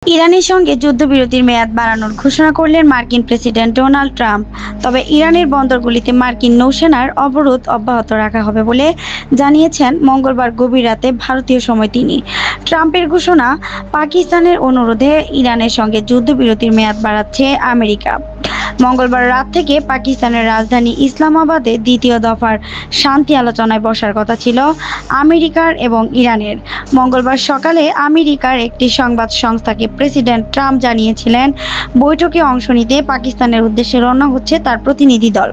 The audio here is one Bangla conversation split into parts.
ইরানের সঙ্গে যুদ্ধবিরতির মেয়াদ বাড়ানোর ঘোষণা করলেন মার্কিন প্রেসিডেন্ট ডোনাল্ড ট্রাম্প। তবে ইরানের বন্দরগুলিতে মার্কিন নৌসেনার অবরোধ অব্যাহত রাখা হবে বলে জানিয়েছেন মঙ্গলবার গভীর রাতে ভারতীয় সময় তিনি। ট্রাম্পের ঘোষণা পাকিস্তানের অনুরোধে ইরানের সঙ্গে যুদ্ধবিরতির মেয়াদ বাড়াচ্ছে আমেরিকা। মঙ্গলবার রাত থেকে পাকিস্তানের রাজধানী ইসলামাবাদে দ্বিতীয় দফার শান্তি আলোচনায় বসার কথা ছিল আমেরিকার এবং ইরানের। মঙ্গলবার সকালে আমেরিকার একটি সংবাদ সংস্থাকে প্রেসিডেন্ট ট্রাম্প জানিয়েছিলেন, বৈঠকে অংশ নিতে পাকিস্তানের উদ্দেশ্যে রওনা হচ্ছে তার প্রতিনিধি দল।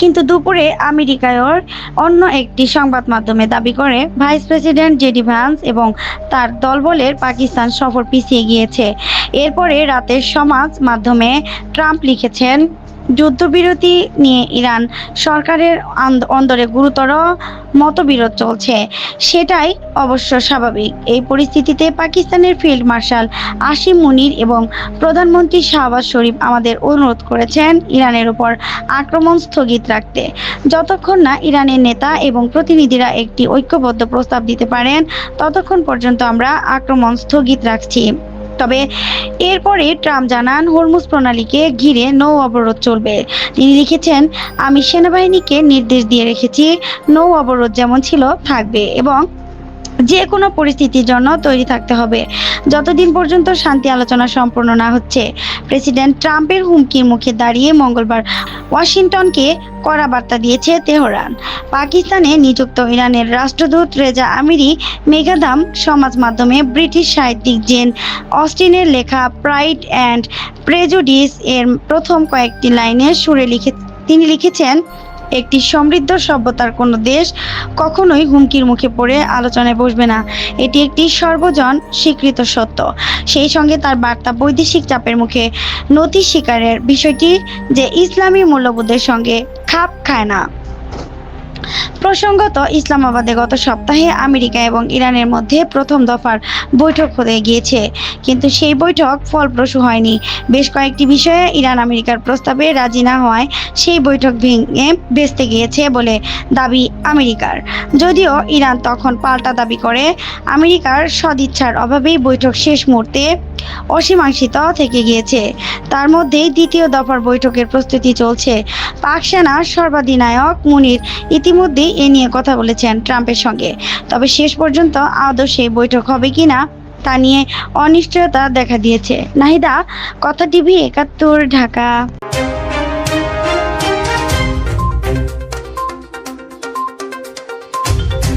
কিন্তু দুপুরে আমেরিকার অন্য একটি সংবাদ মাধ্যমে দাবি করে ভাইস প্রেসিডেন্ট জেডি ভ্যান্স এবং তার দলবলের পাকিস্তান সফর পিছিয়ে গিয়েছে। এরপরে রাতের সমাজ মাধ্যমে ট্রাম্প লিখেছেন, যুদ্ধবিরতি নিয়ে ইরান সরকারের অন্দরে গুরুতর মতবিরোধ চলছে। সেটাই অবশ্য স্বাভাবিক। এই পরিস্থিতিতে পাকিস্তানের ফিল্ড মার্শাল আসিম মুনির এবং প্রধানমন্ত্রী শাহবাজ শরীফ আমাদের অনুরোধ করেছেন ইরানের উপর আক্রমণ স্থগিত রাখতে, যতক্ষণ না ইরানের নেতা এবং প্রতিনিধিরা একটি ঐক্যবদ্ধ প্রস্তাব দিতে পারেন ততক্ষণ পর্যন্ত আমরা আক্রমণ স্থগিত রাখছি। তবে এরপরে ট্রাম্প জানান, হরমুজ প্রণালীকে ঘিরে নৌ অবরোধ চলবে। তিনি লিখেছেন, আমি সেনাবাহিনীকে নির্দেশ দিয়ে রেখেছি, নৌ অবরোধ যেমন ছিল থাকবে এবং যে কোনো পরিস্থিতির জন্য তৈরি থাকতে হবে যতদিন পর্যন্ত শান্তি আলোচনা সম্পূর্ণ না হচ্ছে। প্রেসিডেন্ট ট্রাম্পের হুমকির মুখে দাঁড়িয়ে মঙ্গলবার ওয়াশিংটনকে কড়া বার্তা দিয়েছে তেহরান। পাকিস্তানে নিযুক্ত ইরানের রাষ্ট্রদূত রেজা আমিরি মেঘাদাম সমাজ মাধ্যমে ব্রিটিশ সাহিত্যিক জেন অস্টিনের লেখা প্রাইড অ্যান্ড প্রেজুডিস এর প্রথম কয়েকটি লাইনের সুরে তিনি লিখেছেন, একটি সমৃদ্ধ সভ্যতার কোনো দেশ কখনোই হুমকির মুখে পড়ে আলোচনায় বসবে না। এটি একটি সর্বজন স্বীকৃত সত্য। সেই সঙ্গে তার বার্তা বৈদেশিক চাপের মুখে নতি স্বীকারের বিষয়টি যে ইসলামী মূল্যবোধের সঙ্গে খাপ খায় না। প্রসঙ্গত, ইসলামাবাদে গত সপ্তাহে আমেরিকা এবং ইরানের মধ্যে প্রথম দফার বৈঠক হতে গিয়েছে, কিন্তু সেই বৈঠক ফলপ্রসূ হয়নি। বেশ কয়েকটি বিষয়ে ইরান আমেরিকার প্রস্তাবে রাজি না হওয়ায় সেই বৈঠক ভেঙে ভেস্তে গিয়েছে বলে দাবি আমেরিকার। যদিও ইরান তখন পাল্টা দাবি করে, আমেরিকার সদিচ্ছার অভাবেই বৈঠক শেষ মুহূর্তে অসীমাংসিত থেকে গিয়েছে। তার মধ্যেই দ্বিতীয় দফার বৈঠকের প্রস্তুতি চলছে। পাক সেনার সর্বাধিনায়ক মুনির ইতিমধ্যেই এ নিয়ে কথা বলেছেন ট্রাম্পের সঙ্গে। তবে শেষ পর্যন্ত আদৌ সেই বৈঠক হবে কিনা তা নিয়ে অনিশ্চয়তা দেখা দিয়েছে। নাহিদা, কথা টিভি ৭১, ঢাকা।